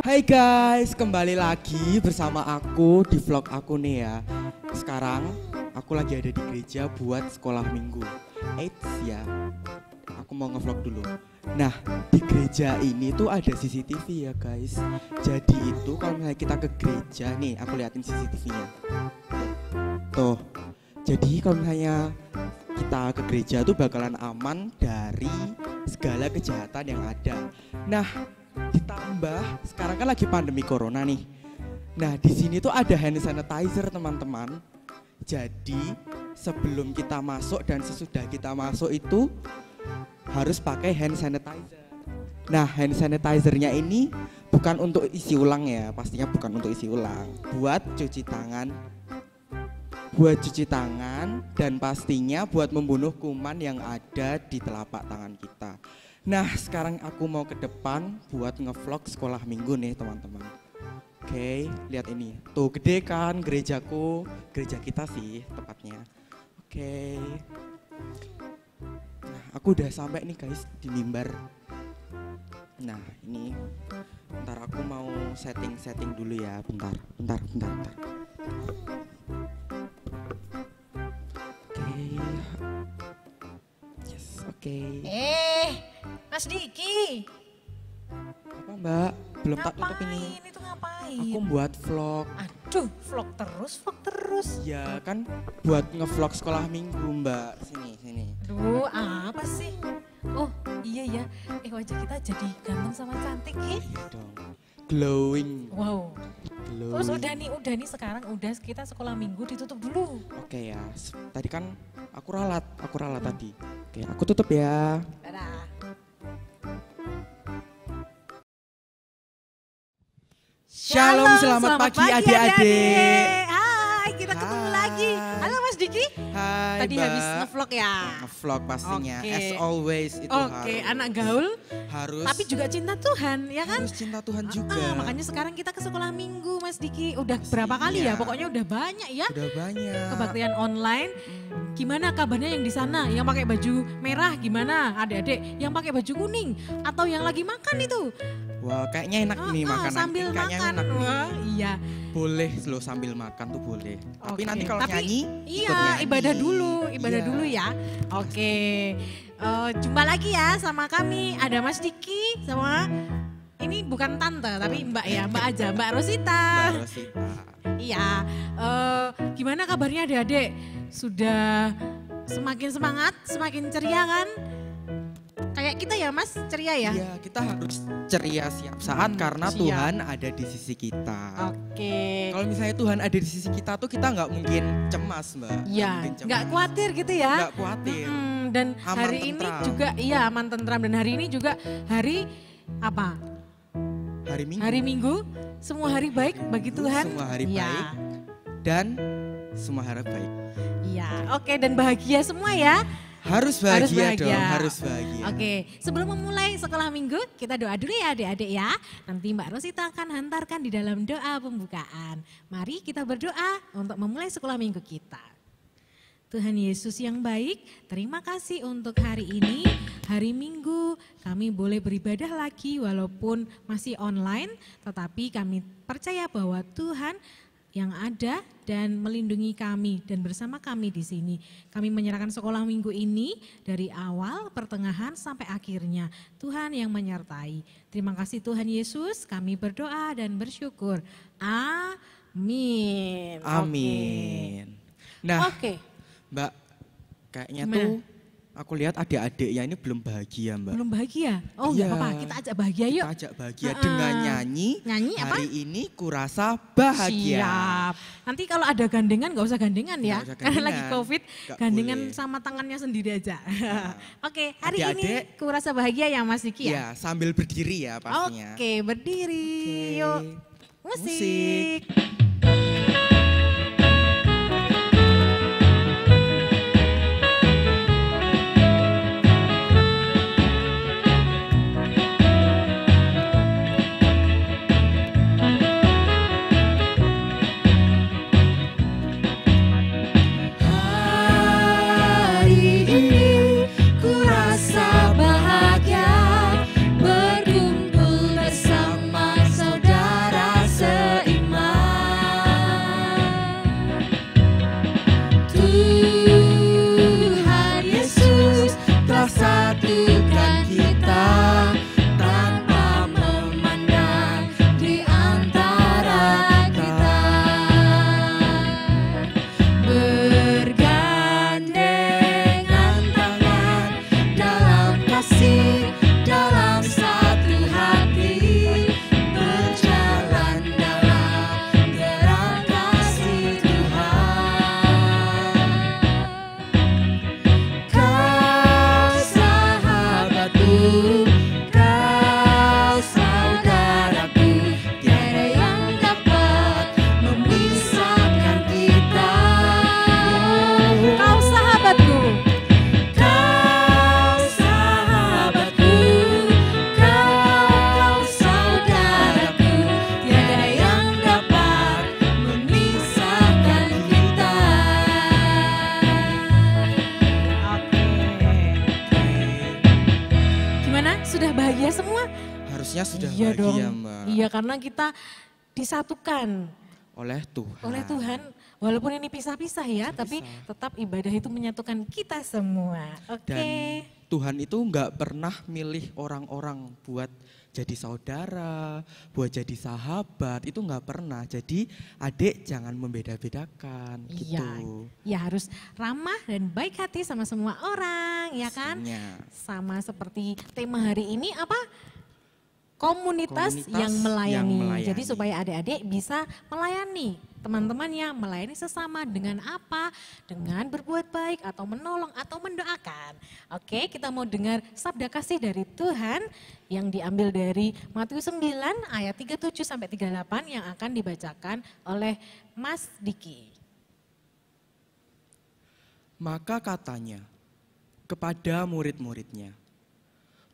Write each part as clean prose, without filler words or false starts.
Hai guys, kembali lagi bersama aku di vlog aku nih ya. Sekarang aku lagi ada di gereja buat sekolah minggu. Eits ya, aku mau ngevlog dulu. Nah, di gereja ini tuh ada CCTV ya guys. Jadi itu kalau misalnya kita ke gereja nih, aku liatin CCTV-nya. Tuh, jadi kalau misalnya kita ke gereja tuh bakalan aman dari segala kejahatan yang ada. Nah, ditambah sekarang kan lagi pandemi corona nih. Nah, di sini tuh ada hand sanitizer teman-teman. Jadi sebelum kita masuk dan sesudah kita masuk itu harus pakai hand sanitizer. Nah, hand sanitizernya ini bukan untuk isi ulang ya, pastinya bukan untuk isi ulang. Buat cuci tangan dan pastinya buat membunuh kuman yang ada di telapak tangan kita. Nah, sekarang aku mau ke depan buat ngevlog sekolah minggu nih teman-teman. Oke, lihat ini. Tuh gede kan gerejaku, gereja kita sih tepatnya. Oke. Nah, aku udah sampai nih guys di mimbar. Nah, ini bentar aku mau setting dulu ya, bentar. Oke. Mas Diki. Apa Mbak? Belum tak tutup ini. Itu ngapain? Aku buat vlog. Aduh, vlog terus. Ya kan buat ngevlog sekolah minggu Mbak. Sini. Aduh, apa sih? Oh, iya ya. Wajah kita jadi ganteng sama cantik ya. Iya dong. Glowing. Wow. Glowing. Terus udah nih sekarang udah kita sekolah minggu ditutup dulu. Oke ya. Tadi kan aku ralat tadi. Oke, aku tutup ya. Dadah. Shalom, selamat pagi adik-adik. Hai, kita ketemu lagi. Halo Mas Diki. Hai Tadi Mbak. habis ngevlog ya. Ngevlog pastinya, Oke. as always itu Oke, anak gaul. harus. Tapi juga cinta Tuhan, ya kan? Harus cinta Tuhan juga. Makanya sekarang kita ke sekolah minggu Mas Diki. Udah berapa kali ya? Pokoknya udah banyak ya. Udah banyak. Kebaktian online. Gimana kabarnya yang di sana? Yang pakai baju merah gimana? Adik-adik yang pakai baju kuning atau yang lagi makan itu? Wah, kayaknya enak nih makanan. Sambil kayaknya makan. enak nih. Wah, iya. Boleh loh sambil makan tuh boleh. Tapi Oke. nanti kalau nyanyi, iya, ikut nyanyi. ibadah Iya. dulu ya. Oke. Jumpa lagi ya sama kami. Ada Mas Diki sama ini bukan tante tapi Mbak ya, Mbak aja, Mbak Rosita. Mbak Rosita. Iya. Gimana kabarnya adik-adik? Sudah semakin semangat, semakin ceria kan? Kayak kita ya Mas, ceria ya? Iya, kita harus ceria siap saat karena siap. Tuhan ada di sisi kita. Oke. Kalau misalnya Tuhan ada di sisi kita tuh kita nggak mungkin cemas Mbak. Iya, nggak khawatir gitu ya? Nggak khawatir. Dan Aman, hari ini tentram. juga, iya aman tentram. Dan hari ini juga hari apa? Hari Minggu. Hari Minggu, semua hari baik bagi Tuhan. Semua hari Iya. baik dan semua hari baik. Iya, oke dan bahagia semua ya. Harus bahagia, bahagia. dong, harus bahagia. Oke, sebelum memulai sekolah minggu, kita doa dulu ya adik-adik ya. Nanti Mbak Rosita akan hantarkan di dalam doa pembukaan. Mari kita berdoa untuk memulai sekolah minggu kita. Tuhan Yesus yang baik, terima kasih untuk hari ini, hari Minggu. Kami boleh beribadah lagi walaupun masih online, tetapi kami percaya bahwa Tuhan yang ada dan melindungi kami dan bersama kami di sini. Kami menyerahkan sekolah minggu ini dari awal, pertengahan sampai akhirnya. Tuhan yang menyertai. Terima kasih Tuhan Yesus, kami berdoa dan bersyukur. Amin. Amin. Nah, Oke. Mbak, kayaknya Gimana? tuh aku lihat adik-adiknya ini belum bahagia Mbak. Belum bahagia? Oh Iya. enggak apa-apa, kita ajak bahagia yuk. Kita ajak bahagia dengan nyanyi. Nyanyi apa? Hari ini kurasa bahagia. Siap. Nanti kalau ada gandengan gak usah gandengan ya. Nggak usah Karena lagi gandengan. COVID, Nggak gandengan boleh. sama tangannya sendiri aja. Oke, hari Adik-adik. ini kurasa bahagia ya Mas Diki ya? Ya, sambil berdiri ya pastinya. Oke, berdiri. Oke. Yuk. Musik. Hari ini bahagia semua? Harusnya sudah Iya bahagia, dong. Mbak. Iya, karena kita disatukan Oleh Tuhan. oleh Tuhan. Walaupun ini pisah-pisah ya, tapi tetap ibadah itu menyatukan kita semua. Oke. Dan Tuhan itu nggak pernah milih orang-orang buat jadi saudara, buat jadi sahabat, itu nggak pernah. Jadi adik jangan membeda-bedakan gitu. Iya, ya harus ramah dan baik hati sama semua orang, ya kan? Pastinya. Sama seperti tema hari ini apa? Komunitas Komunitas yang melayani. yang melayani. Jadi supaya adik-adik bisa melayani teman-temannya, melayani sesama dengan apa? Dengan berbuat baik atau menolong atau mendoakan. Oke, kita mau dengar sabda kasih dari Tuhan yang diambil dari Matius 9 ayat 37 sampai 38 yang akan dibacakan oleh Mas Diki. Maka katanya kepada murid-muridnya,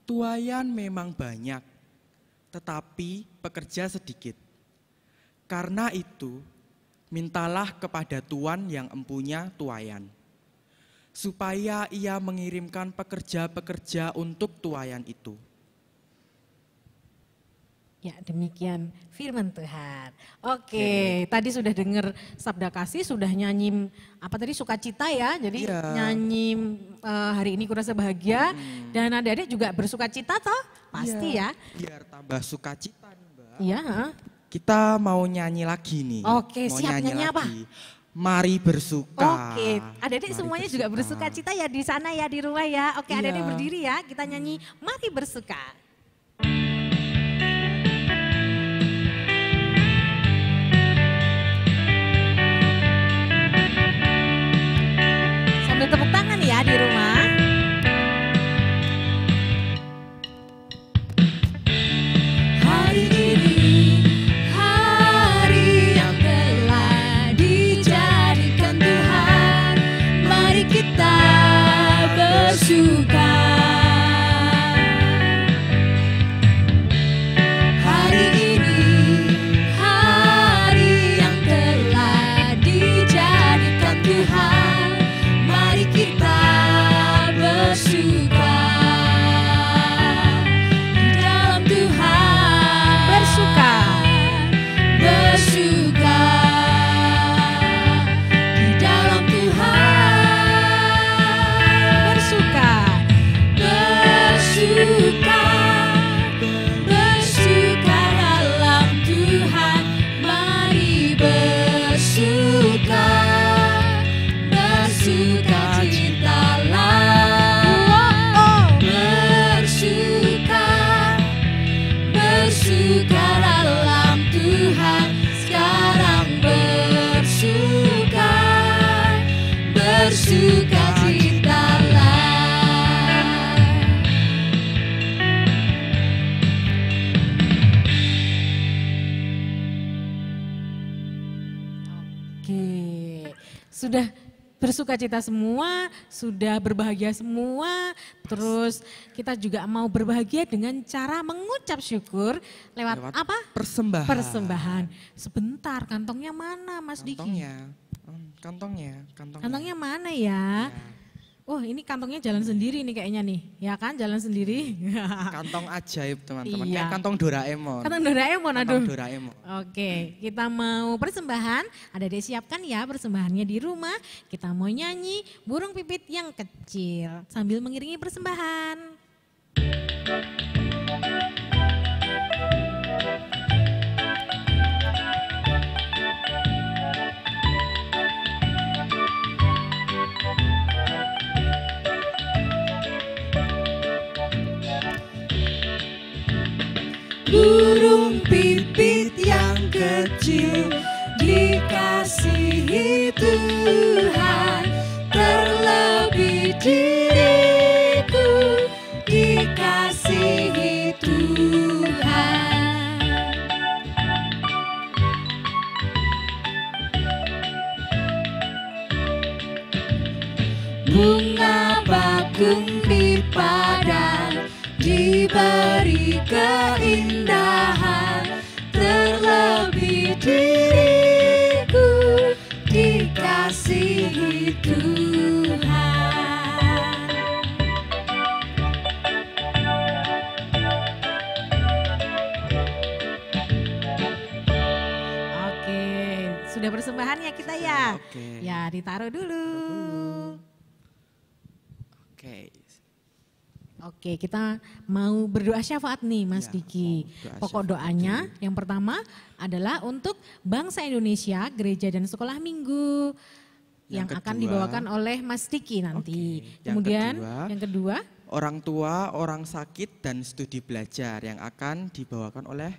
tuayan memang banyak, tetapi pekerja sedikit. Karena itu, mintalah kepada Tuan yang empunya tuayan, supaya ia mengirimkan pekerja-pekerja untuk tuayan itu. Ya, demikian firman Tuhan. Oke, tadi sudah dengar sabda kasih, sudah nyanyi apa tadi sukacita ya. Jadi Iya. nyanyi hari ini kurasa bahagia dan adik-adik juga bersukacita toh? Pasti Iya, ya. biar tambah sukacita nih, Mbak. Iya, Kita mau nyanyi lagi nih. Oke, Mau siap. Nyanyi apa? Mari bersuka. Oke, adik-adik Mari semuanya juga bersukacita ya di sana ya, di rumah ya. Oke, Iya. adik-adik berdiri ya, kita nyanyi Mari Bersuka. Sambil tepuk tangan ya di rumah. Hari ini hari yang telah dijadikan Tuhan, mari kita bersuka. Hari ini hari yang telah dijadikan Tuhan, mari kita bersuka. Di dalam Tuhan bersuka, bersuka. Di dalam Tuhan bersuka, bersuka. Bersuka dalam Tuhan, mari bersuka. Bersuka citalah, bersuka. Bersuka dalam Tuhan, sekarang bersuka. Bersuka citalah. Oke, sudah bersukacita semua, sudah berbahagia semua, terus kita juga mau berbahagia dengan cara mengucap syukur lewat apa? Persembahan. Persembahan. Sebentar, kantongnya mana Mas Diki? Kantongnya. Kantongnya mana ya? Oh, ini kantongnya jalan sendiri nih kayaknya nih, ya kan jalan sendiri. Kantong ajaib teman-teman, Iya. kayak kantong Doraemon. Kantong Doraemon, aduh. Kantong Doraemon. Oke, kita mau persembahan. Ada disiapkan ya persembahannya di rumah. Kita mau nyanyi burung pipit yang kecil sambil mengiringi persembahan. Burung pipit yang kecil dikasihi Tuhan, terlebih diriku dikasihi Tuhan. Bunga bakung di padang diberi keindahan, terlebih diriku dikasihi Tuhan. ada persembahannya kita ya. Oke. Ya, ditaruh dulu. Oke. Oke, kita mau berdoa syafaat nih Mas Ya, Diki. doa Pokok syafaat doanya yang pertama adalah untuk bangsa Indonesia, gereja dan sekolah minggu yang Yang akan kedua, dibawakan oleh Mas Diki nanti. Oke. Kemudian yang kedua, orang tua, orang sakit dan studi belajar yang akan dibawakan oleh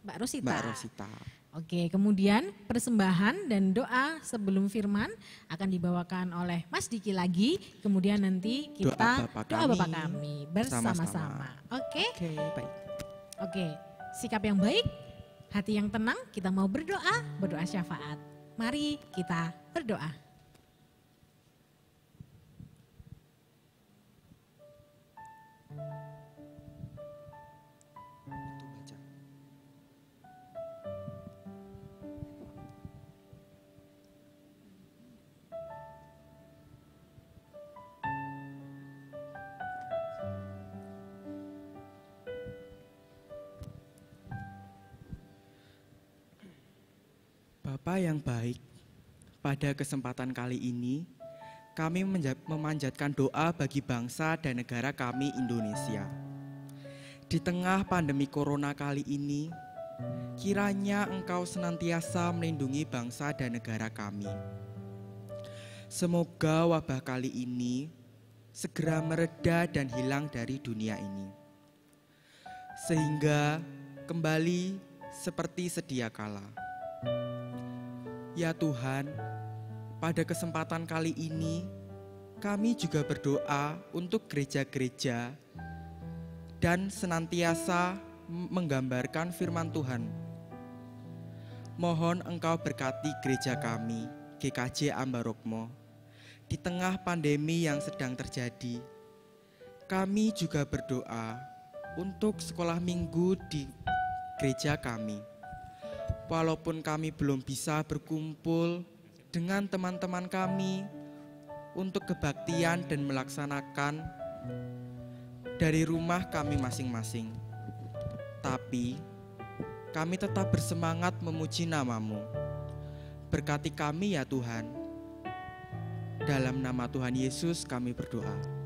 Mbak Rosita. Mbak Rosita. Oke, kemudian persembahan dan doa sebelum firman akan dibawakan oleh Mas Diki lagi. Kemudian nanti kita doa Bapak kami bersama-sama. Oke? Oke, baik. Oke, sikap yang baik, hati yang tenang, kita mau berdoa syafaat. Mari kita berdoa. Itu baca. Bapa yang baik, pada kesempatan kali ini kami memanjatkan doa bagi bangsa dan negara kami Indonesia. Di tengah pandemi corona kali ini, kiranya Engkau senantiasa melindungi bangsa dan negara kami. Semoga wabah kali ini segera mereda dan hilang dari dunia ini. Sehingga kembali seperti sedia kala. Ya Tuhan, pada kesempatan kali ini kami juga berdoa untuk gereja-gereja dan senantiasa menggambarkan firman Tuhan. Mohon Engkau berkati gereja kami, GKJ Ambarukmo, di tengah pandemi yang sedang terjadi. Kami juga berdoa untuk sekolah minggu di gereja kami. Walaupun kami belum bisa berkumpul dengan teman-teman kami untuk kebaktian dan melaksanakan dari rumah kami masing-masing. Tapi kami tetap bersemangat memuji nama-Mu. Berkati kami ya Tuhan. Dalam nama Tuhan Yesus kami berdoa.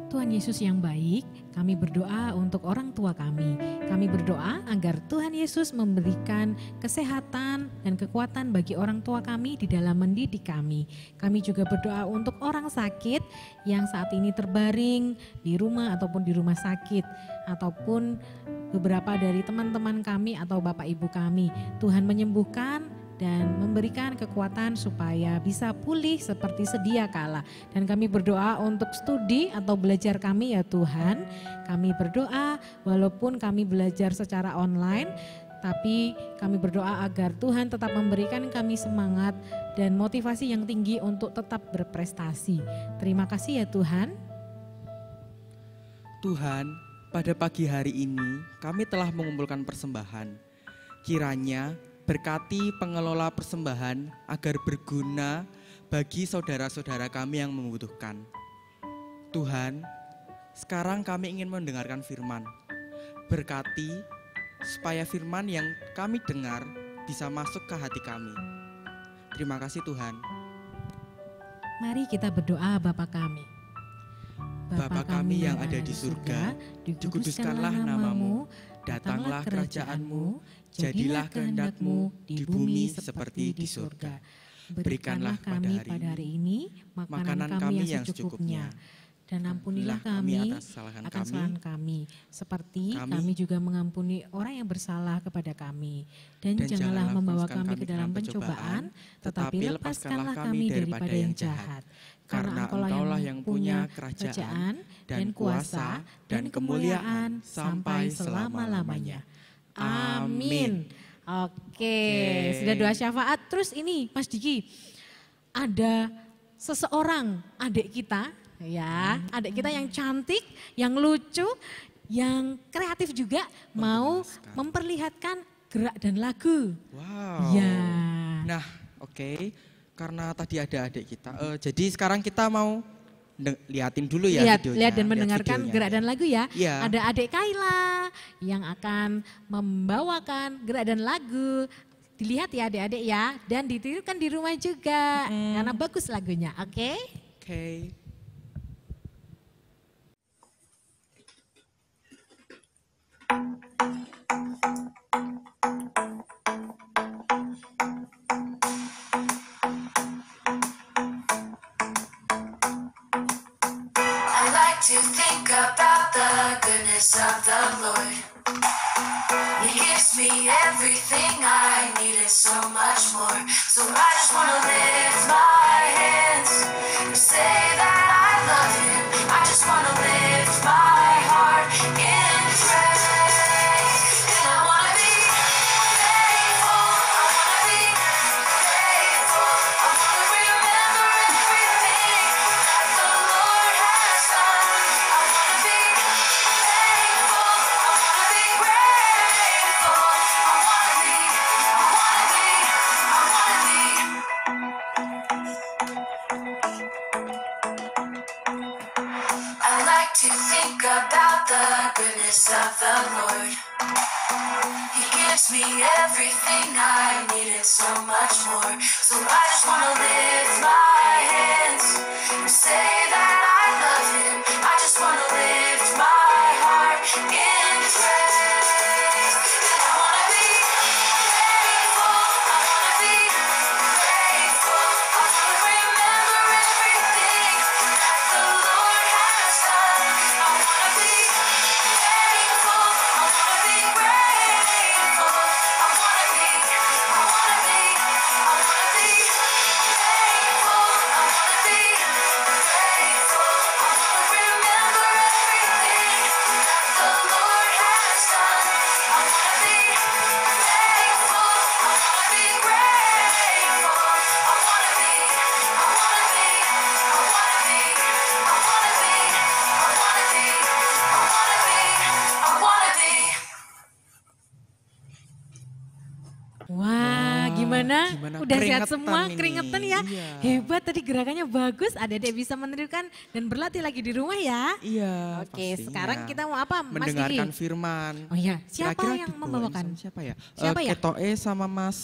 Tuhan Yesus yang baik, kami berdoa untuk orang tua kami. Kami berdoa agar Tuhan Yesus memberikan kesehatan dan kekuatan bagi orang tua kami di dalam mendidik kami. Kami juga berdoa untuk orang sakit yang saat ini terbaring di rumah ataupun di rumah sakit. Ataupun beberapa dari teman-teman kami atau bapak ibu kami. Tuhan menyembuhkan dan memberikan kekuatan supaya bisa pulih seperti sedia kala. Dan kami berdoa untuk studi atau belajar kami ya Tuhan. Kami berdoa walaupun kami belajar secara online, tapi kami berdoa agar Tuhan tetap memberikan kami semangat dan motivasi yang tinggi untuk tetap berprestasi. Terima kasih ya Tuhan. Tuhan, pada pagi hari ini kami telah mengumpulkan persembahan. Kiranya berkati pengelola persembahan agar berguna bagi saudara-saudara kami yang membutuhkan. Tuhan, sekarang kami ingin mendengarkan firman. Berkati supaya firman yang kami dengar bisa masuk ke hati kami. Terima kasih Tuhan. Mari kita berdoa Bapa kami. Bapa kami yang ada di surga, dikuduskanlah nama-Mu, datanglah kerajaan-Mu, jadilah kehendak-Mu di bumi seperti di surga. Berikanlah kami pada hari ini makanan kami yang secukupnya. Dan ampunilah kami akan kesalahan kami, seperti kami juga mengampuni orang yang bersalah kepada kami. Dan janganlah membawa kami ke dalam pencobaan, tetapi lepaskanlah kami daripada yang jahat. Karena Engkaulah yang punya kerajaan dan kuasa dan kemuliaan sampai selama-lamanya. Amin. Oke, sudah doa syafaat. Terus ini Mas Diki, ada seseorang adik kita ya, adik kita yang cantik, yang lucu, yang kreatif juga mau memperlihatkan gerak dan lagu. Wow. Ya. Nah, oke. Karena tadi ada adik kita. Jadi sekarang kita mau liatin dulu ya videonya. Lihat dan mendengarkan gerak dan lagu ya. Ya. Ada adik Kaila yang akan membawakan gerak dan lagu. dilihat ya adik-adik ya. Dan ditirukan di rumah juga. Karena bagus lagunya, oke? Oke. I like to think about the goodness of the Lord. He gives me everything I need and so much more. So I just want to lift my hands and say that I love Him. I just want to lift my heart in praise. And I want to be faithful. I want to be faithful. I want to remember everything that the Lord has done. I want to be faithful. I want to be grateful. I want to be. I like to think about the goodness of the Lord. He gives me everything I need and so much more. So I just want to lift my hands and say that I love Him. I just want to lift my heart in praise. And I want to be faithful. I want to be grateful. I want to remember everything that the Lord has done. I want to be faithful. I want to be grateful. I want to be. I want to be. I want to be faithful. I want to be grateful. I want to remember everything that the Lord has done. I want to be faithful. I want to be grateful. I want to be. I want to be. I want to be. I want to be. I want to be. I want to be. I want to be. Wah, gimana? gimana? Udah sehat Keringetan semua, ini. keringetan ya. Iya. Hebat tadi gerakannya bagus, adik-adik bisa menirukan dan berlatih lagi di rumah ya. Iya, Oke, pastinya. sekarang kita mau apa, Mas mendengarkan Didi? firman. Oh iya, siapa Kira-kira yang dibawain membawakan? sama siapa ya? Siapa ya? Ketoe sama Mas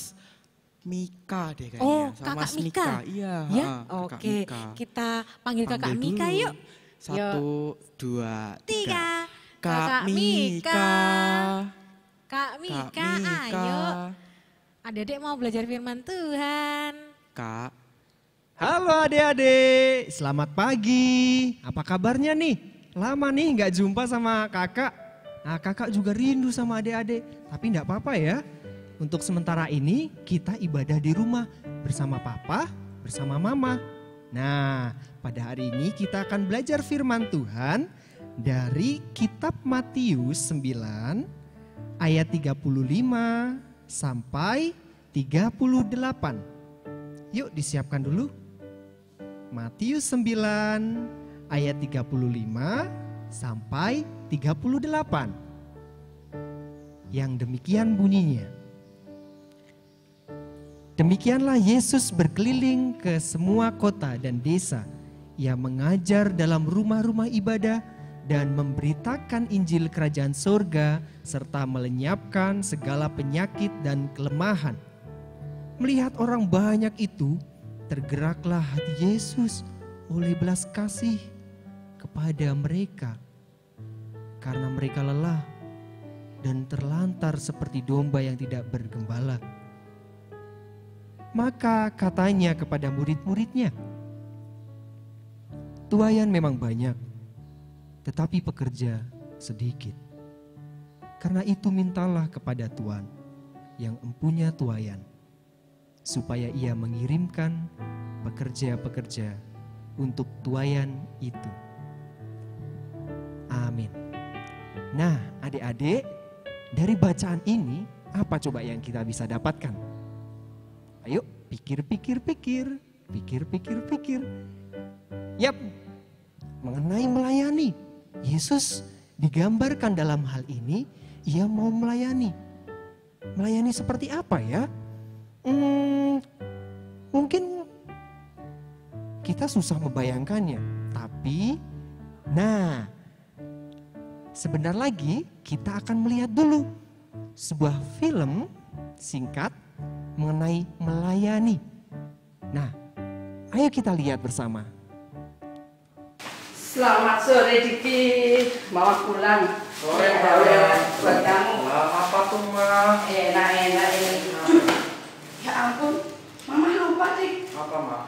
Mika deh kayaknya. Oh, sama Kakak Mas Mika. Iya, Ya, Kakak oke. Mika. Kita panggil Kakak Panggil Mika dulu. yuk. 1, 2, 3. 3. Kak Mika. Kak Mika, ayo. Adik-adik mau belajar firman Tuhan. Kak, Halo adik-adik, selamat pagi. Apa kabarnya nih? Lama nih nggak jumpa sama kakak. Nah kakak juga rindu sama adik-adik. Tapi nggak apa-apa ya. Untuk sementara ini kita ibadah di rumah bersama papa, bersama mama. Nah pada hari ini kita akan belajar firman Tuhan dari kitab Matius 9 ayat 35 sampai 38. Yuk disiapkan dulu. Matius 9 ayat 35 sampai 38. Yang demikian bunyinya. Demikianlah Yesus berkeliling ke semua kota dan desa. Ia mengajar dalam rumah-rumah ibadah dan memberitakan Injil Kerajaan Sorga serta melenyapkan segala penyakit dan kelemahan. Melihat orang banyak itu, tergeraklah hati Yesus oleh belas kasih kepada mereka. Karena mereka lelah dan terlantar seperti domba yang tidak bergembala. Maka katanya kepada murid-muridnya, "Tuaian memang banyak, tetapi pekerja sedikit. Karena itu mintalah kepada Tuhan yang empunya tuaian, supaya ia mengirimkan pekerja-pekerja untuk tuaian itu." Amin. Nah adik-adik, dari bacaan ini apa coba yang kita bisa dapatkan? Ayo pikir. Yap, mengenai melayani. Yesus digambarkan dalam hal ini, ia mau melayani. Melayani seperti apa ya? Mungkin kita susah membayangkannya. Tapi, sebentar lagi kita akan melihat dulu sebuah film singkat mengenai melayani. Nah, ayo kita lihat bersama. Selamat sore Diki, Mama pulang. Sore, buat kamu. Apa tuh, Ma? Enak-enak ini. Ya ampun, Mama lupa Dik. Apa, Ma?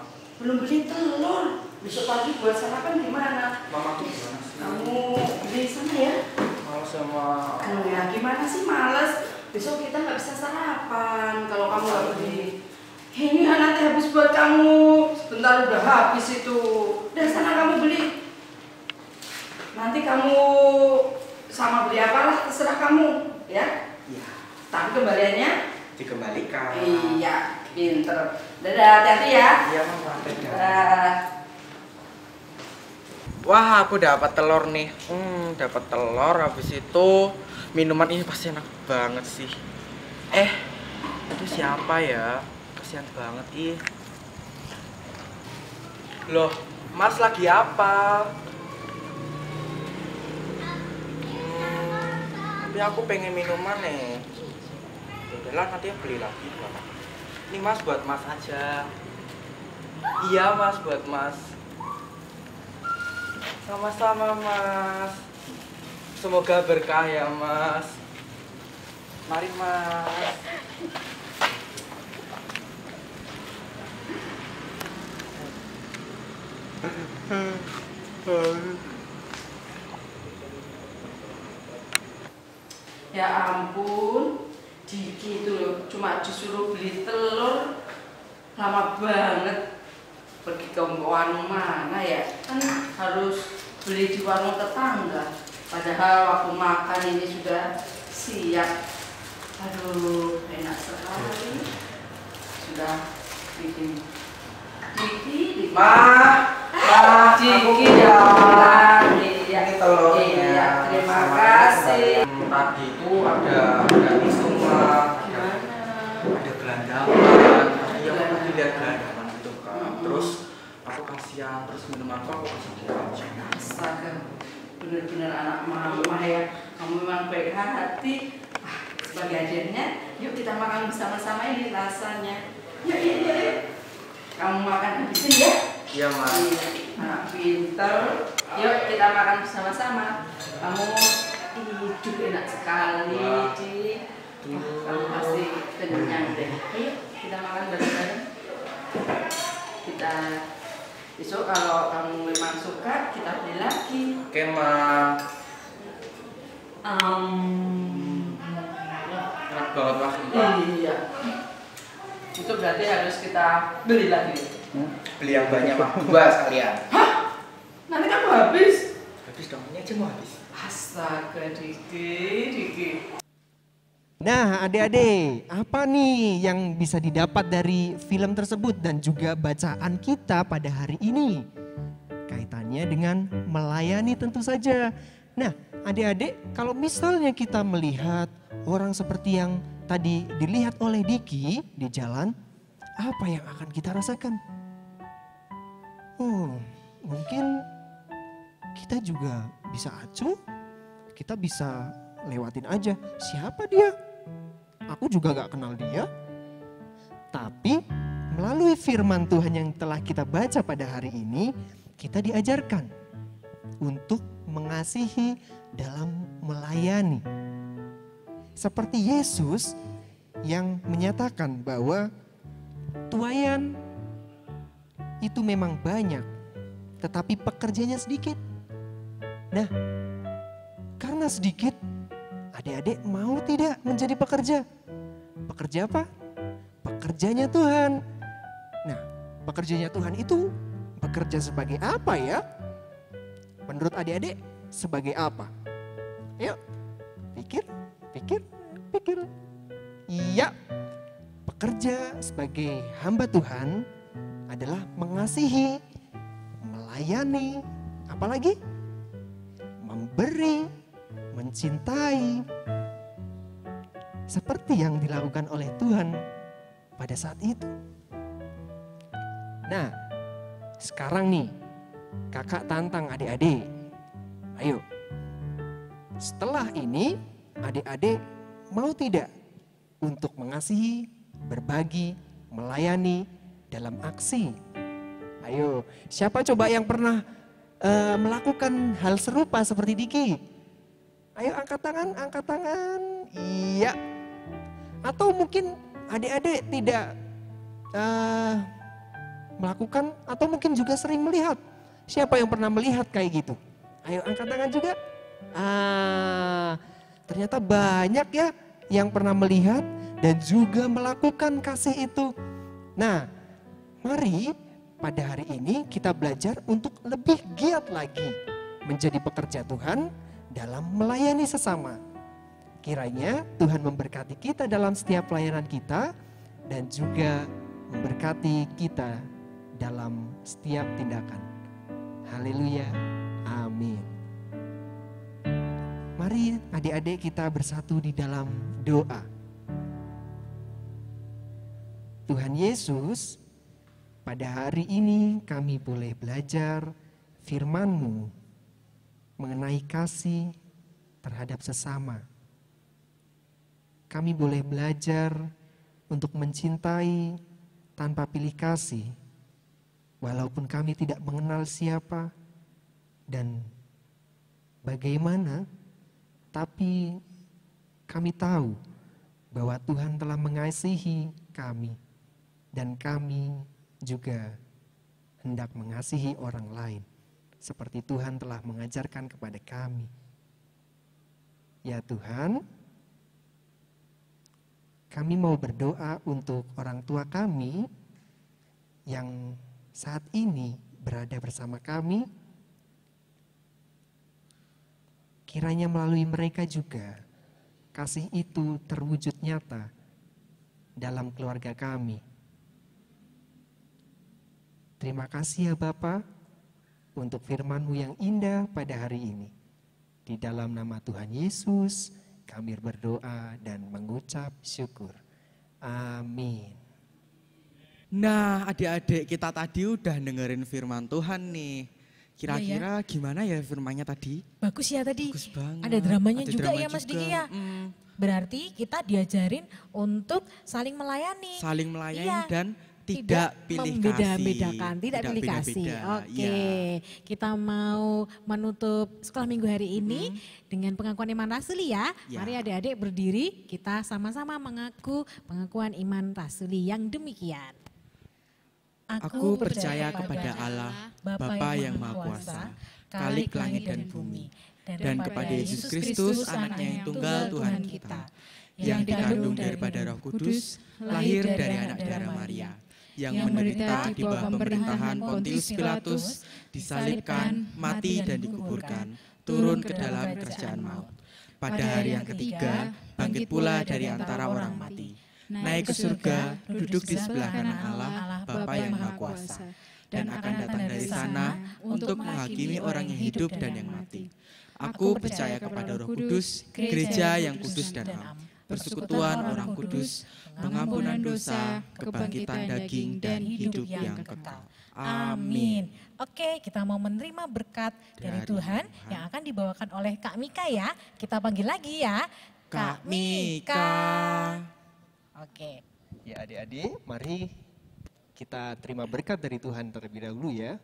Belum beli telur. Besok pagi buat sarapan gimana? Mama tuh gimana sih? Kamu beli sana ya? Males sama... Ya gimana sih males? Besok kita nggak bisa sarapan kalau kamu nggak beli. Ini nanti habis buat kamu. Sebentar udah habis itu. Udah sana kamu beli. Nanti kamu sama beli apa lah terserah kamu ya. Iya. Tapi kembaliannya Dikembalikan. iya, pinter. Dadah, hati-hati ya. Iya, Mama. Dadah. Dadah. Wah, aku dapat telur nih. Dapat telur. Habis itu minuman ini pasti enak banget sih. Itu siapa ya? Kasihan banget ih. Loh, Mas lagi apa? Tapi aku pengen minuman nih. Udahlah, nanti aku beli lagi. Ini Mas buat Mas aja. Iya Mas, buat Mas. Sama-sama Mas. Semoga berkah ya Mas. Mari Mas. Ya ampun, Diki itu loh, cuma disuruh beli telur, lama banget. Pergi ke warung mana ya? Kan harus beli di warung tetangga. Padahal waktu makan ini sudah siap. Aduh, enak sekali. Sudah bikin Diki. Diki ya pulang. Iya, Ini telurnya. iya, terima kasih. Tadi itu ada itu Mak. Gimana? Ada gelandangan. Iya, aku tadi lihat gelandangan itu kan. Terus aku kasihan, terus minumanku aku kasih dia aja. Astaga, bener-bener anak mama ya. Kamu memang baik hati. Sebagai ajarnya, yuk kita makan bersama-sama ini rasanya. Yuk. Kamu makan habisin ya. Iya Mas. Anak pinter. Yuk kita makan bersama-sama. Kamu hidup enak sekali, Dik. Kamu pasti kenyang deh. Ayo kita makan bareng-bareng. Kita besok kalau kamu memang suka kita beli lagi. Oke Ma. Enak banget Mas. Iya. Itu berarti harus kita beli lagi. Beli yang banyak Mas. 2 sekalian. Hah? Nanti kamu habis? Habis dong, ini aja mau habis. Astaga, Diki. Nah, adik-adik, apa nih yang bisa didapat dari film tersebut dan juga bacaan kita pada hari ini? Kaitannya dengan melayani tentu saja. Nah, adik-adik, kalau misalnya kita melihat orang seperti yang tadi dilihat oleh Diki di jalan, apa yang akan kita rasakan? Oh, mungkin kita juga bisa acuh, kita bisa lewatin aja. Siapa dia? Aku juga gak kenal dia. Tapi melalui firman Tuhan yang telah kita baca pada hari ini, kita diajarkan untuk mengasihi dalam melayani. Seperti Yesus yang menyatakan bahwa tuaian itu memang banyak, tetapi pekerjanya sedikit. Nah, karena sedikit, adik-adik mau tidak menjadi pekerja? Pekerja apa? Pekerjanya Tuhan. Nah, pekerjanya Tuhan itu bekerja sebagai apa ya? Menurut adik-adik, sebagai apa? Yuk, pikir. Iya, pekerja sebagai hamba Tuhan adalah mengasihi, melayani, apalagi memberi, mencintai. Seperti yang dilakukan oleh Tuhan pada saat itu. Nah, sekarang nih kakak tantang adik-adik. Ayo, setelah ini adik-adik mau tidak untuk mengasihi berbagi, melayani dalam aksi. Ayo, siapa coba yang pernah melakukan hal serupa seperti Diki? Ayo angkat tangan. Iya. Atau mungkin adik-adik tidak melakukan atau mungkin juga sering melihat. Siapa yang pernah melihat kayak gitu? Ayo angkat tangan juga. Ternyata banyak ya yang pernah melihat dan juga melakukan kasih itu. Nah, mari pada hari ini kita belajar untuk lebih giat lagi menjadi pekerja Tuhan dalam melayani sesama. Kiranya Tuhan memberkati kita dalam setiap pelayanan kita dan juga memberkati kita dalam setiap tindakan. Haleluya, amin. Mari adik-adik kita bersatu di dalam doa. Tuhan Yesus, pada hari ini kami boleh belajar firman-Mu mengenai kasih terhadap sesama. Kami boleh belajar untuk mencintai tanpa pilih kasih, walaupun kami tidak mengenal siapa dan bagaimana, tapi kami tahu bahwa Tuhan telah mengasihi kami dan kami juga hendak mengasihi orang lain seperti Tuhan telah mengajarkan kepada kami. Ya Tuhan, kami mau berdoa untuk orang tua kami yang saat ini berada bersama kami. Kiranya melalui mereka juga kasih itu terwujud nyata dalam keluarga kami. Terima kasih ya Bapa untuk firman-Mu yang indah pada hari ini. Di dalam nama Tuhan Yesus kami berdoa dan mengucap syukur. Amin. Nah, adik-adik kita tadi udah dengerin firman Tuhan nih. Kira-kira gimana ya firmannya tadi? Bagus ya tadi. Bagus banget. Ada dramanya Ada juga drama ya Mas juga. Diki ya. Berarti kita diajarin untuk saling melayani. Saling melayani Iya. dan tidak pilih membeda-bedakan, kasih. tidak pilih kasih. beda-beda. Oke, Ya. kita mau menutup sekolah minggu hari ini dengan pengakuan iman rasuli ya. Ya. Mari adik-adik berdiri, kita sama-sama mengaku pengakuan iman rasuli yang demikian. Aku percaya kepada Allah, Bapa yang Maha Kuasa, Khalik langit dan bumi, dan kepada Yesus Kristus, anaknya yang tunggal Tuhan kita, yang dikandung daripada Roh Kudus, lahir dari anak darah Maria, yang menderita di bawah pemerintahan Pontius Pilatus, disalibkan, mati dan dikuburkan, turun ke dalam kerajaan maut. Pada hari yang ketiga, bangkit pula dari antara orang mati, naik ke surga, duduk di sebelah kanan Allah, Bapa yang Maha Kuasa, dan akan datang dari sana untuk menghakimi orang yang hidup dan yang mati. Aku percaya kepada Roh Kudus, gereja yang kudus dan am, persekutuan orang kudus, pengampunan dosa, kebangkitan daging, dan hidup yang kekal. Amin. Oke, kita mau menerima berkat dari Dari Tuhan Tuhan. yang akan dibawakan oleh Kak Mika ya. Kita panggil lagi ya. Kak Mika. Oke. Ya adik-adik, mari kita terima berkat dari Tuhan terlebih dahulu ya.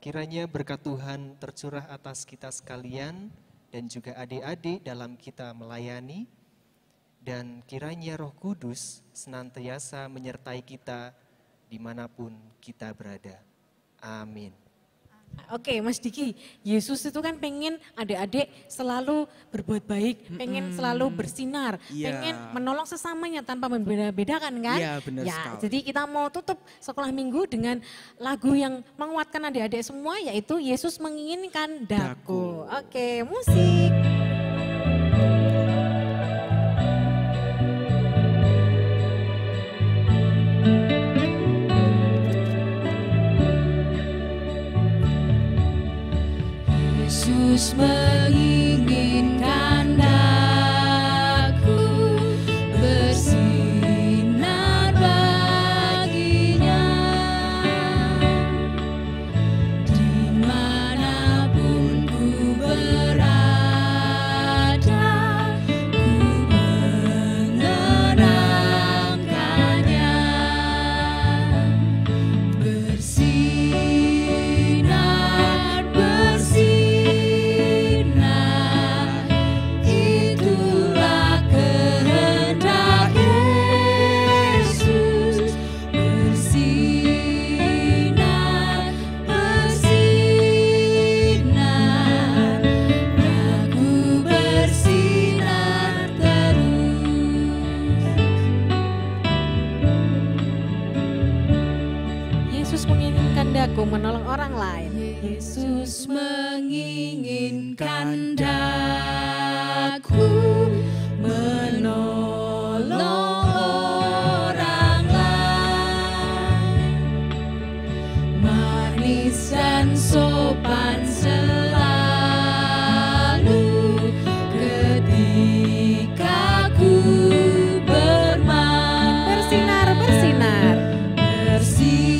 Kiranya berkat Tuhan tercurah atas kita sekalian dan juga adik-adik dalam kita melayani. Dan kiranya Roh Kudus senantiasa menyertai kita dimanapun kita berada. Amin. Oke Mas Diki, Yesus itu kan pengen adik-adik selalu berbuat baik, pengen selalu bersinar, Iya. pengen menolong sesamanya tanpa membeda-bedakan kan? Iya, benar ya, sekali. jadi kita mau tutup sekolah minggu dengan lagu yang menguatkan adik-adik semua yaitu Yesus menginginkan daku. Oke, musik. Yesus menginginkan daku bersinar baginya dimanapun ku berada, ku Yesus menginginkan daku menolong orang lain, manis dan sopan selalu ketika ku bermain. Bersinar, bersinar, bersinar,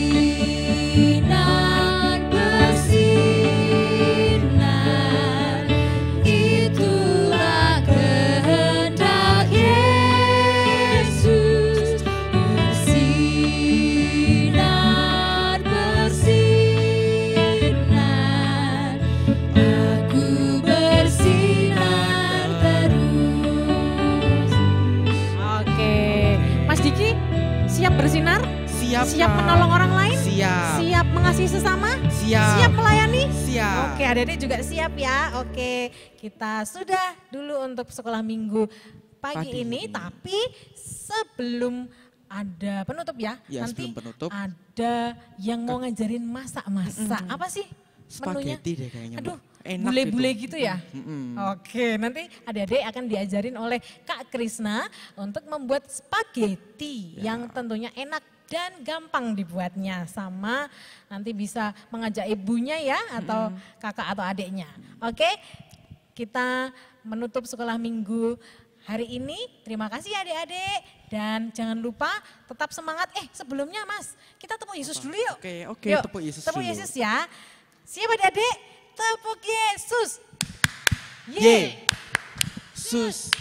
bersinar, itulah kehendak Yesus. Bersinar, bersinar, aku bersinar terus. Oke, Mas Diki siap bersinar? Siap, Siap Kak. menolong orang lain? Siap. Siap mengasihi sesama? Siap. Siap melayani? Siap. Oke, adik-adik juga siap ya. Oke, kita sudah dulu untuk sekolah minggu pagi ini. Tapi sebelum ada penutup ya, Ya, nanti sebelum penutup. ada yang mau ngajarin masak-masak. Apa sih menunya? Spaghetti deh kayaknya, Aduh, Mbak. Enak bule-bule itu. gitu ya? Oke, nanti adik-adik akan diajarin oleh Kak Krisna untuk membuat spaghetti yang tentunya enak dan gampang dibuatnya. Sama nanti bisa mengajak ibunya ya atau kakak atau adiknya. Oke, kita menutup sekolah minggu hari ini. Terima kasih adik-adik dan jangan lupa tetap semangat. Sebelumnya Mas, kita tepuk Yesus dulu yuk. Oke, Yuk, tepuk Yesus tepuk dulu. Yesus ya. Siap adik-adik? Tepuk Yesus. Yesus.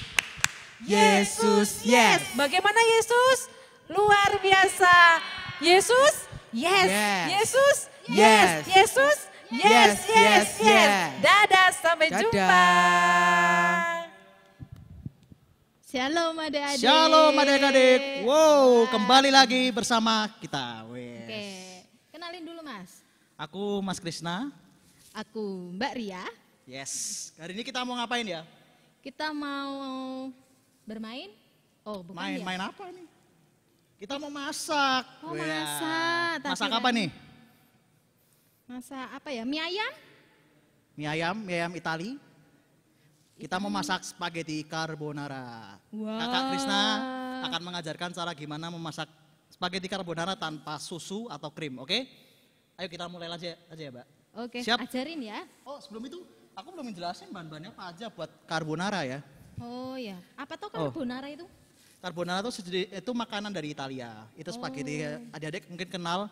Yesus, yes. Bagaimana Yesus? Luar biasa. Yesus? Yes. Yes. Yesus? Yes. Yes. Yesus? Yes, Yes, yes, yes, yes. yes. Dadah, sampai Dadah. jumpa. Shalom adik-adik. Shalom adik-adik. Wow, kembali lagi bersama kita. Wes. Oke, kenalin dulu Mas. Aku Mas Krisna. Aku Mbak Ria. Yes. Hari ini kita mau ngapain ya? Kita mau bermain. Oh, bukan ya? Main apa nih? Kita mau masak. Oh, Wah. masak. Tapi Masak kan- apa nih? Masak apa ya? Mie ayam? Mie ayam Itali. Kita mau masak spaghetti carbonara. Wow. Kakak Krisna akan mengajarkan cara gimana memasak spaghetti carbonara tanpa susu atau krim, oke? Ayo kita mulai aja ya, Mbak. Oke, Siap. ajarin ya. Oh, sebelum itu aku belum menjelasin bahan-bahannya apa aja buat carbonara ya. Oh ya, apa tuh carbonara itu? Carbonara itu makanan dari Italia. Itu spaghetti, adik-adik mungkin kenal.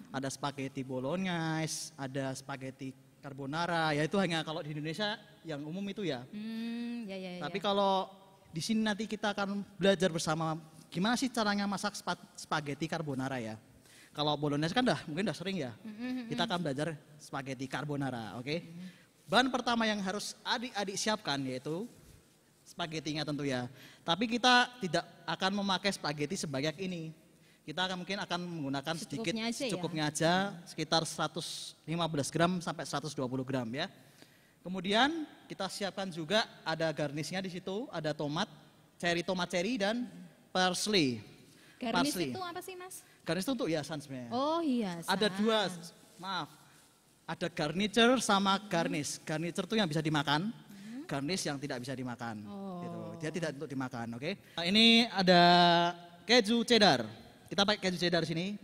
Ada spaghetti bolognese, ada spaghetti carbonara. Ya itu hanya kalau di Indonesia yang umum itu ya. Ya. Tapi kalau di sini nanti kita akan belajar bersama gimana sih caranya masak spaghetti carbonara ya. Kalau bolognese kan mungkin udah sering ya. Kita akan belajar spaghetti carbonara, oke? Bahan pertama yang harus adik-adik siapkan yaitu spagettinya tentu ya. Tapi kita tidak akan memakai spaghetti sebanyak ini. Kita mungkin akan menggunakan sedikit Secukupnya aja ya? secukupnya aja, sekitar 115 gram sampai 120 gram ya. Kemudian kita siapkan juga ada garnisnya di situ, ada tomat cherry dan parsley. Garnish Parsley. itu apa sih Mas? Garnish itu untuk hiasan sebenarnya. Oh hiasan. Ada dua, maaf. Ada garniture sama garnish. Garniture itu yang bisa dimakan, garnish yang tidak bisa dimakan. Gitu. Dia tidak untuk dimakan, oke? Nah, ini ada keju cheddar. Kita pakai keju cheddar sini.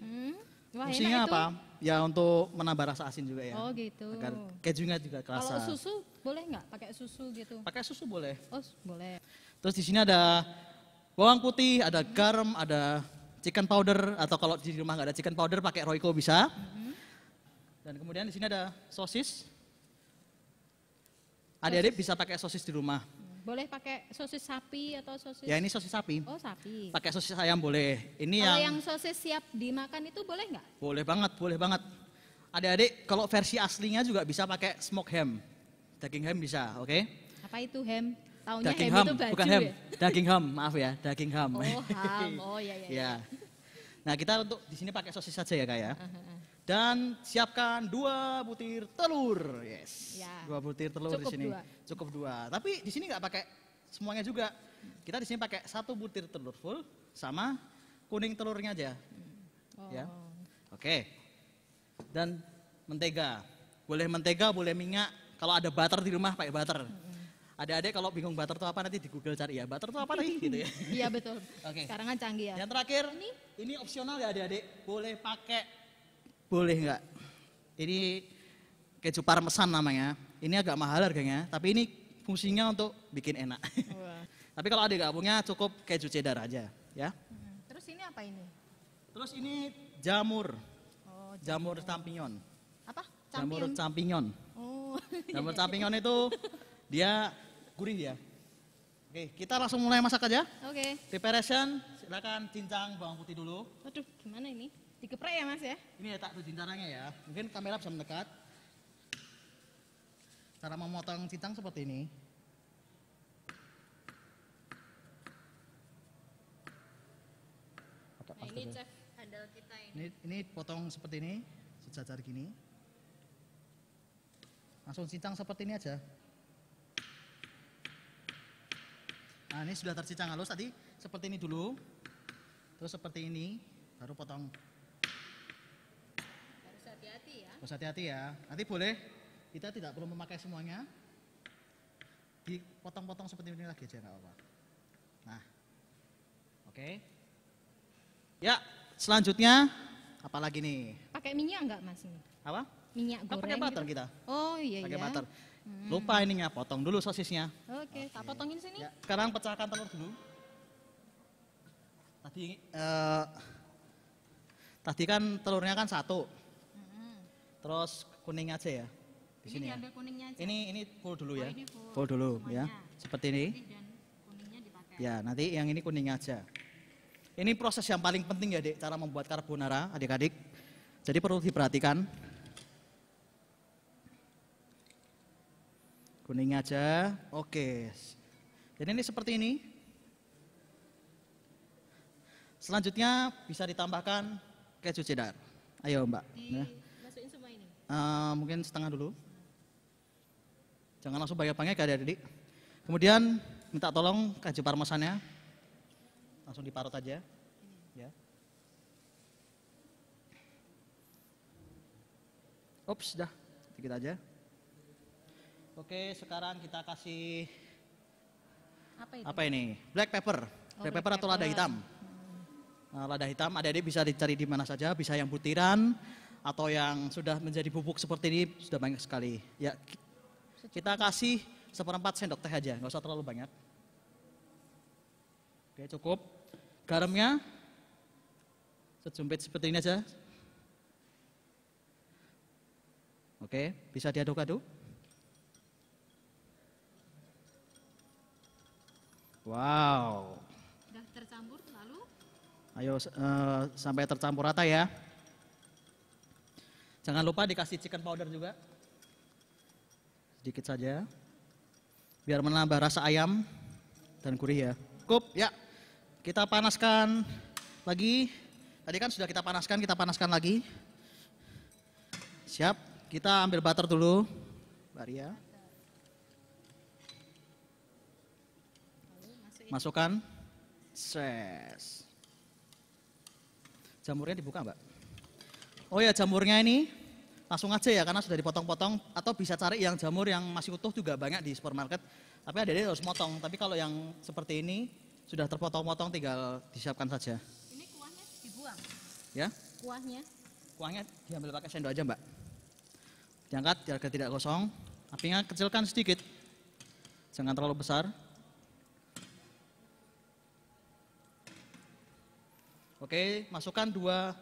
Wah, Fungsinya enak itu. apa? Ya untuk menambah rasa asin juga ya. Oh gitu. Agar kejunya juga kerasa. Kalau susu boleh nggak pakai susu gitu? Pakai susu boleh. Oh boleh. Terus di sini ada bawang putih, ada garam, ada chicken powder atau kalau di rumah nggak ada chicken powder pakai Royco bisa. Dan kemudian di sini ada sosis. Adik-adik bisa pakai sosis di rumah. Boleh pakai sosis sapi atau sosis? Ya ini sosis sapi. Oh sapi. Pakai sosis ayam boleh. Ini Kalau yang yang sosis siap dimakan itu boleh nggak? boleh banget. Adik-adik kalau versi aslinya juga bisa pakai smoke ham. Daging ham bisa, oke? Apa itu ham? Taunya Daging ham ham, itu baju bukan ham. ya? Daging ham, maaf ya, daging ham. Oh ham, oh ya. Ya. Nah kita untuk di sini pakai sosis saja ya kak ya. Dan siapkan 2 butir telur, yes. Ya. 2 butir telur Cukup di sini. 2. Cukup 2. Tapi di sini nggak pakai semuanya juga. Kita di sini pakai 1 butir telur full sama kuning telurnya aja. Ya. Oke. Dan mentega. Boleh mentega, boleh minyak. Kalau ada butter di rumah pakai butter. Adik-adik kalau bingung butter itu apa nanti di Google cari ya. Butter itu apa lagi gitu ya. Iya betul. Oke. Sekarang kan canggih ya. Yang terakhir, ini opsional ya adik-adik. Boleh pakai, boleh enggak. Ini keju parmesan namanya. Ini agak mahal harganya, tapi ini fungsinya untuk bikin enak. Wah. Tapi kalau adik nggak punya cukup keju cheddar aja ya. Terus ini apa ini? Terus ini jamur, Oh, jamur champignon. apa? Jamur Champion. champignon. Oh. Jamur champignon itu dia gurih ya. Oke, kita langsung mulai masak aja. Oke. Preparation, silakan cincang bawang putih dulu. Waduh, gimana ini? Digeprek ya Mas ya? Ini letak tuh cincangannya ya. Mungkin kamera bisa mendekat. Cara memotong cincang seperti ini. Nah, ini chef handal kita ini. Ini potong seperti ini, sejajar gini. Langsung cincang seperti ini aja. Nah, ini sudah tercincang halus tadi, seperti ini dulu. Terus seperti ini, baru potong. Harus hati-hati ya. Harus hati-hati ya. Nanti boleh, kita tidak perlu memakai semuanya. Dipotong-potong seperti ini lagi aja, nggak apa-apa. Nah, oke. Ya, selanjutnya, apa lagi nih? Pakai minyak enggak Mas ini? Apa? Minyak Kan goreng pakai butter gitu? kita. Oh iya Pakai iya. butter. Lupa ininya, potong dulu sosisnya. Oke, tak potongin sini. Ya, sekarang pecahkan telur dulu. Tadi kan telurnya kan satu. Terus kuning aja ya. Di Ini sini ya. diambil kuningnya aja. Ini full dulu ya. ini Full dulu ya. semuanya. Seperti ini. Dan kuningnya dipakai. Ya, nanti yang ini kuningnya aja. Ini proses yang paling penting ya, Dek, cara membuat carbonara, adik-adik. Jadi perlu diperhatikan. Kuningnya aja. Oke. Jadi ini seperti ini. Selanjutnya bisa ditambahkan keju cheddar. Ayo, Mbak. Ya. Masukin semua ini. Mungkin setengah dulu. Jangan langsung banyak-banyak ya adik-adik. Kemudian minta tolong keju parmesannya. Langsung diparut aja. Ya. Ups, dah. Sedikit aja. Oke, sekarang kita kasih Apa itu? apa ini? Black pepper. Black pepper atau lada hitam. Nah, lada hitam adik-adik bisa dicari di mana saja, bisa yang butiran atau yang sudah menjadi bubuk seperti ini sudah banyak sekali. Ya, kita kasih 1/4 sendok teh aja, nggak usah terlalu banyak. Oke, cukup. Garamnya sejumpit seperti ini aja. Oke, bisa diaduk-aduk. Wow. Udah tercampur lalu? Ayo sampai tercampur rata ya. Jangan lupa dikasih chicken powder juga. Sedikit saja. Biar menambah rasa ayam dan gurih ya. Cukup ya. Kita panaskan lagi. Tadi kan sudah kita panaskan lagi. Siap. Kita ambil butter dulu. Mbak Ria. Masukkan. Ses. Jamurnya dibuka, Mbak. Oh ya, jamurnya ini langsung aja ya karena sudah dipotong-potong, atau bisa cari yang jamur yang masih utuh juga banyak di supermarket. Tapi adik-adik harus motong. Tapi kalau yang seperti ini sudah terpotong-potong tinggal disiapkan saja. Ini kuahnya dibuang. Ya. Kuahnya. Kuahnya diambil pakai sendok aja, Mbak. Diangkat agar tidak gosong. Apinya kecilkan sedikit. Jangan terlalu besar. Oke, masukkan 2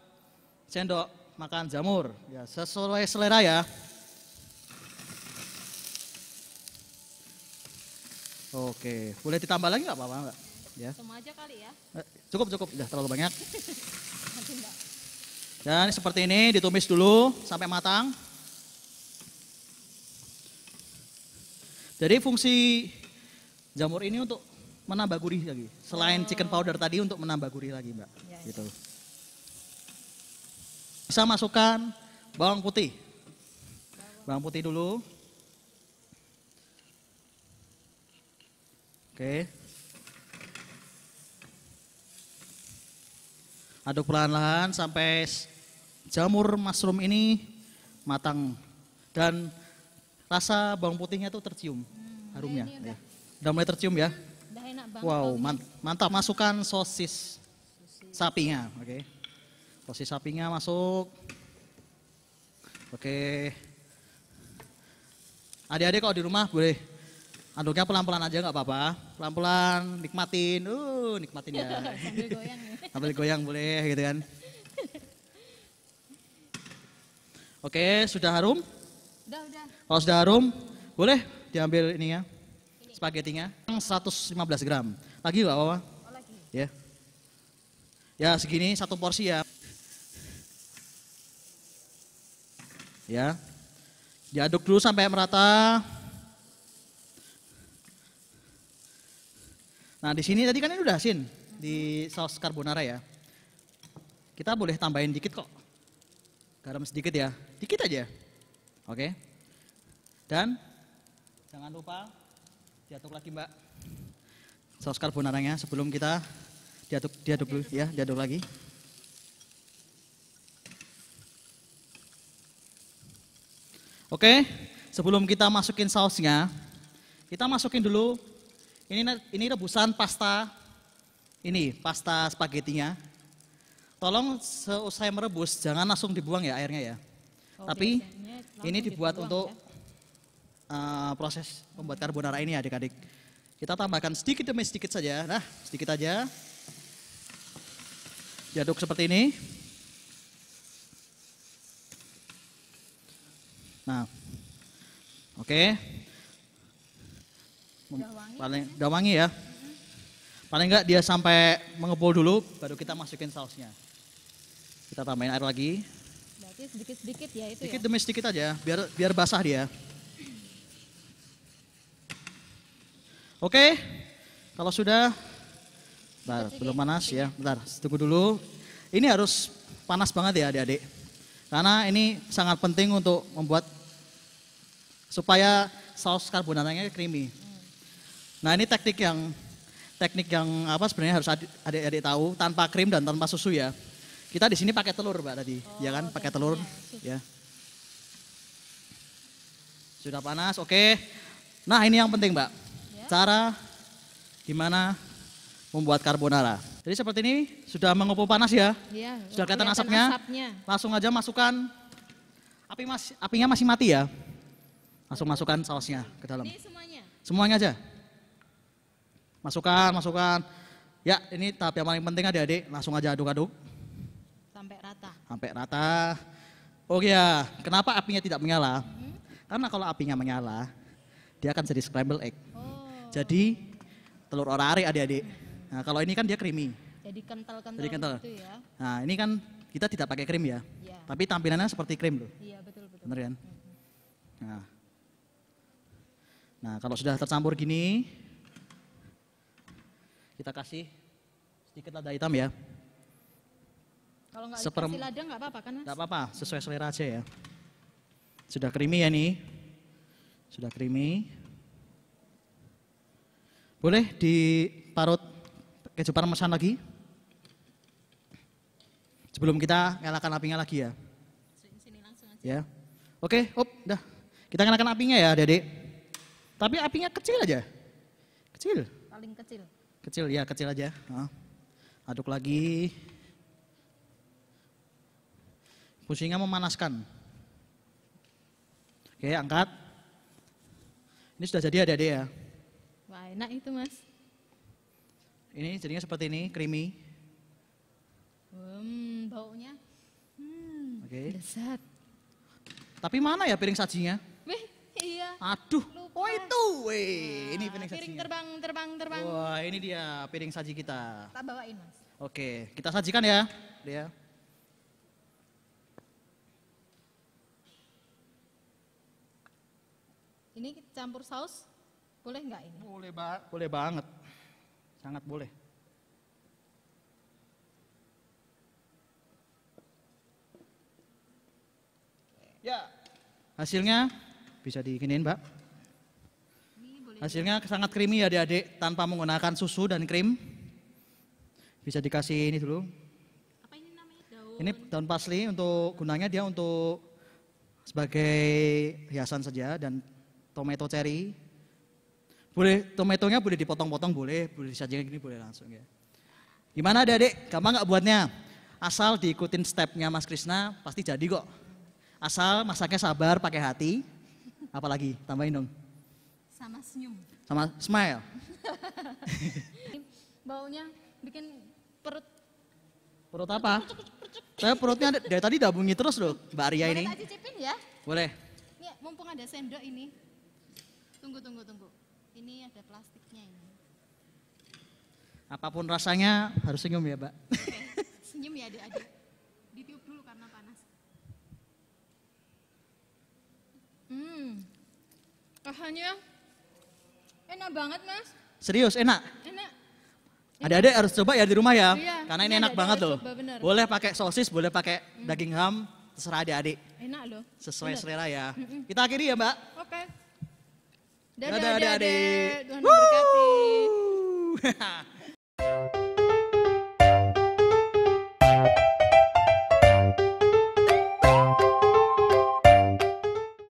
sendok makan jamur. Ya, sesuai selera ya. Oke, boleh ditambah lagi nggak apa-apa, Mbak? Ya. Semua aja kali ya. Cukup, udah terlalu banyak. Nanti Mbak. Dan seperti ini ditumis dulu sampai matang. Jadi fungsi jamur ini untuk menambah gurih lagi. Selain chicken powder tadi untuk menambah gurih lagi, Mbak. Ya, ya. Gitu. Bisa masukkan bawang putih. Bawang putih dulu. Oke. Aduk perlahan-lahan sampai jamur mushroom ini matang Dan rasa bawang putihnya tuh tercium harumnya. ini Udah mulai tercium ya. Udah enak banget. Wow, baunya. mantap. Masukkan sosis sapinya, oke. Sosis sapinya masuk. Oke. Adik-adik kalau di rumah boleh aduknya pelan-pelan aja nggak apa-apa. Pelan-pelan, nikmatin. Nikmatin ya. Sambil goyang nih. Sambil goyang boleh gitu kan. Oke, sudah harum? Udah. Kalau sudah harum, boleh diambil ininya, spagetinya. 115 gram. Lagi nggak apa-apa? Oh, lagi. Ya. Ya segini satu porsi ya. Ya. Diaduk dulu sampai merata. Nah di sini tadi kan ini udah asin di saus carbonara ya. Kita boleh tambahin dikit kok. Garam sedikit ya, dikit aja. Oke. Dan jangan lupa diaduk lagi Mbak. Saus carbonaranya sebelum kita diaduk dulu ya, diaduk lagi. Oke, sebelum kita masukin sausnya, kita masukin dulu ini rebusan pasta. Ini pasta spagetinya. Tolong seusai merebus jangan langsung dibuang ya airnya ya. Oh, Tapi biasanya ini langsung dibuat dibuang untuk ya. proses membuat carbonara ini adik-adik. Kita tambahkan sedikit demi sedikit saja. Nah, sedikit aja. Diaduk seperti ini. Nah, oke. Udah wangi ya. Paling enggak dia sampai mengepul dulu, baru kita masukin sausnya. Kita tambahin air lagi. Berarti sedikit-sedikit ya itu Sedikit ya. demi sedikit aja, biar basah dia. Oke, kalau sudah, bentar, belum panas ya, bentar, tunggu dulu. Ini harus panas banget ya adik-adik. Karena ini sangat penting untuk membuat supaya saus carbonaranya creamy. Nah ini teknik yang apa sebenarnya harus adik-adik tahu, tanpa krim dan tanpa susu ya. Kita di sini pakai telur Mbak tadi, ya kan? Pakai telur, ya. Sudah panas, oke. Nah ini yang penting Mbak, cara gimana membuat carbonara. Jadi seperti ini sudah mengepul panas ya. Iya. Sudah kelihatan kelihatan asapnya. Langsung aja masukkan, apinya masih mati ya. Langsung masukkan sausnya ke dalam. Ini semuanya. Semuanya aja. Masukkan. Ya ini tahap yang paling penting adik-adik, langsung aja aduk-aduk. Sampai rata. Oh ya, kenapa apinya tidak menyala? Karena kalau apinya menyala, dia akan jadi scramble egg. Jadi telur ora-ari adik-adik. Nah kalau ini kan dia creamy. Jadi kental-kental Jadi kental. gitu ya. Nah ini kan kita tidak pakai krim ya. Iya. Tapi tampilannya seperti krim loh. Iya betul. Bener kan? Nah kalau sudah tercampur gini, kita kasih sedikit lada hitam ya. Kalau nggak Seperem- dikasih lada nggak apa-apa kan Mas? Nggak apa-apa, sesuai selera aja ya. Sudah creamy ya nih. Sudah creamy. Boleh diparut keju parmesan lagi. Sebelum kita nyalakan apinya lagi ya. Sini langsung aja. Ya. Oke, udah. Kita nyalakan apinya ya, Adik. Tapi apinya kecil aja. Kecil. Paling kecil. Kecil ya, kecil aja. Nah. Aduk lagi. Fungsinya memanaskan. Oke, angkat. Ini sudah jadi adik-adik ya. Wah enak itu Mas. Ini jadinya seperti ini, creamy. Baunya. Oke. Lezat. Tapi mana ya piring sajinya? Wih, iya. Aduh, Lupa. oh itu. Weh, ini piring Piring sajinya. terbang. Wah, ini dia piring saji kita. Tak bawain Mas. Oke, kita sajikan ya. Dia. Ini campur saus, boleh nggak ini? Boleh banget. Sangat boleh. Ya, hasilnya bisa diginiin, Mbak. Hasilnya sangat creamy ya adik-adik, tanpa menggunakan susu dan krim. Bisa dikasih ini dulu. Apa ini namanya? Daun. Ini daun parsley untuk gunanya dia untuk sebagai hiasan saja dan tomato cherry. Boleh tomatonya boleh dipotong-potong boleh disajikan gini boleh langsung ya. Gimana adik-adik? Gampang nggak buatnya? Asal diikutin stepnya Mas Krisna pasti jadi kok. Asal masaknya sabar pakai hati. Apalagi tambahin dong. Sama senyum. Sama smile. Baunya bikin perut. Perut apa? Saya perutnya dari tadi udah bunyi terus loh Mbak Arya ini. Boleh tak cicipin ya? Boleh. Ini mumpung ada sendok ini. Tunggu. Ini ada plastiknya ini. Apapun rasanya harus senyum ya Mbak. Oke, senyum ya adik-adik. Ditiup dulu karena panas. Rasanya enak banget Mas. Serius enak? Enak. Adik-adik harus coba ya di rumah ya. Iya, Karena ini ini enak adik-adik banget harus loh. coba, bener. Boleh pakai sosis, boleh pakai daging ham, terserah adik-adik. Enak loh. Sesuai Bener. selera ya. Kita akhiri ya Mbak. Oke. Dadah, Dadah adik-adik. adik-adik. Tuhan memberkati. Wuh.